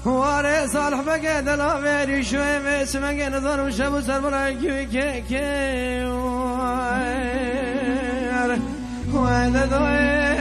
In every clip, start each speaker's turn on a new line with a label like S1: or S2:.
S1: واره صالح بقى دلافيري شوي بس ما نظر وشبو سر براكي كي وانا دوي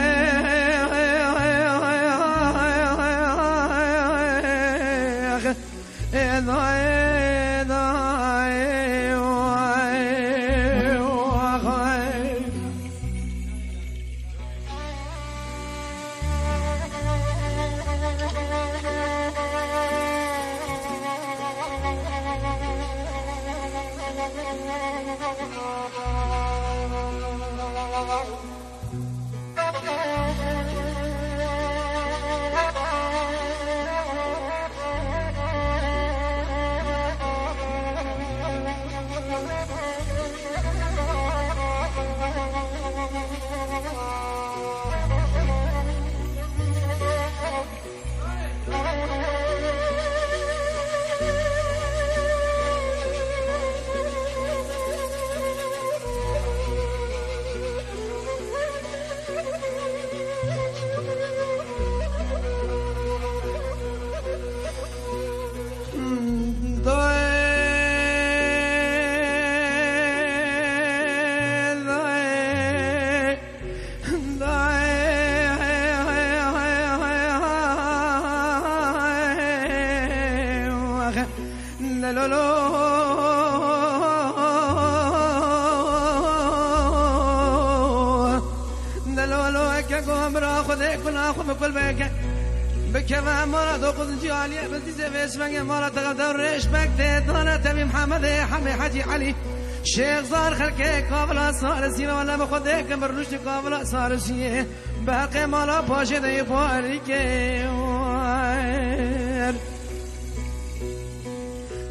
S1: بكما مرض وقد جالي بلدي اسمك مرض غدر رشبك تدانا تبي محمد حمي حجي علي شيخ زار خلك قابل صار سيما ولا بخدك برنوش قابل صار سيه باقي مالا باشه دي فارك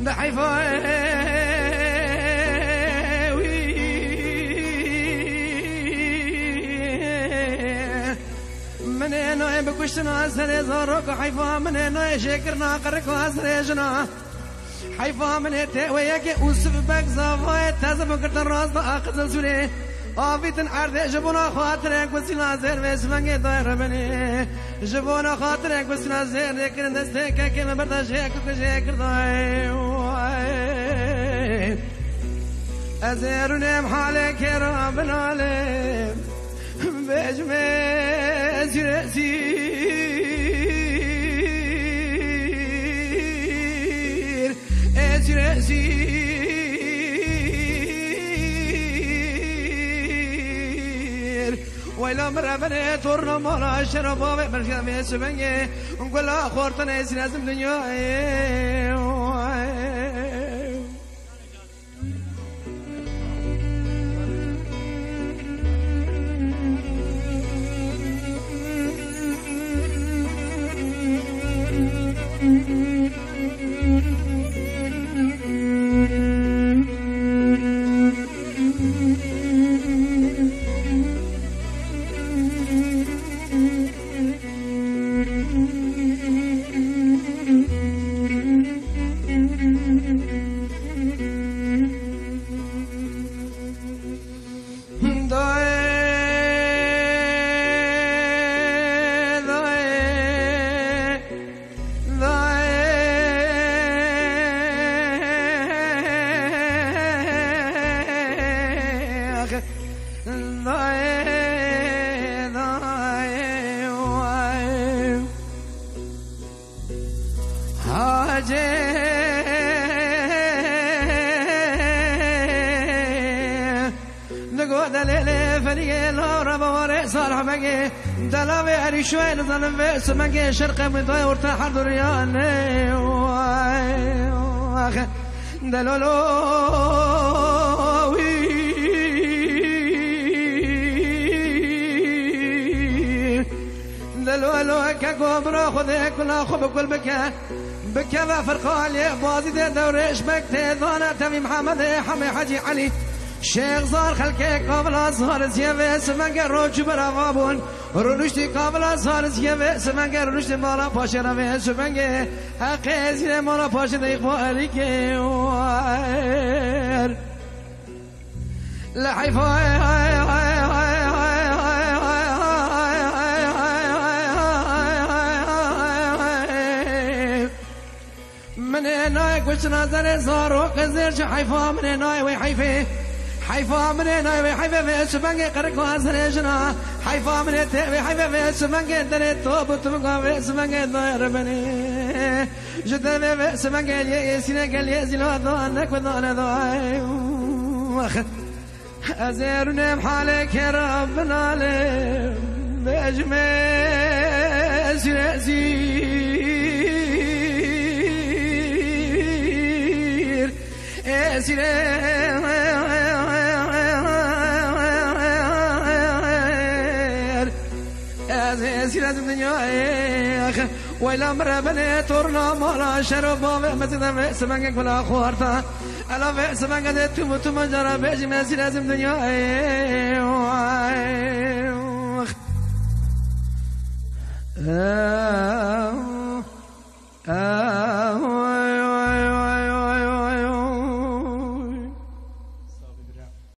S1: دحيفا من هنا بكشنا سر زارك حيفا من هنا شكرنا قرك واسر جنا حيفا من هته وياك اوسف بك زاوي تزب كرت راس اخذ سوري افيتن عرض جبونا خاطرك وسنا زر واسمك داير بني جبونا خاطرك وسنا زر لكن دستك كما برد شكر داي ازرني حالك يا رب العالمين بجمع أزرزير وإلى مرابنة تورنا مالا شربا برشا سبنجي ونقول أخورتنا يسلازم دنيا دلاوي شوي نظلم في سماجي شرق من ضي ورتاح دريان دلولو دلولو برا خودك كنا خوب كل بكا بكا فرقالي بازي دورش بكت دانا تبي محمد حمي حجي علي شيخ زار خلكك قبل أزهار زيوه سمنگر روچ براوابون رونشتی قبل أزهار زيوه سمنگر رونشتی مالا پاشه روه سمنگه حقه زیر مالا پاشه دیخ باری که وار لحیفه من ناي كوش نظر زار وقزر حيفا من ناي وحيفه حيفا من ناي وحيفه في سبنج قرق واسر جنا حيفا من تي وحيفه في سبنج در توب تمغا في سبنج داير بني جد في سبنج يسين قال يزلو ضانك وضان ضاي ازرنا بحالك يا ربنا لي بجمع سيرزي سير الدنيا ولا مرة بني تورنا مالا شربا مثل سمعك ولا خوارتا ألا في سمعك تم جرا بيجي من سير الدنيا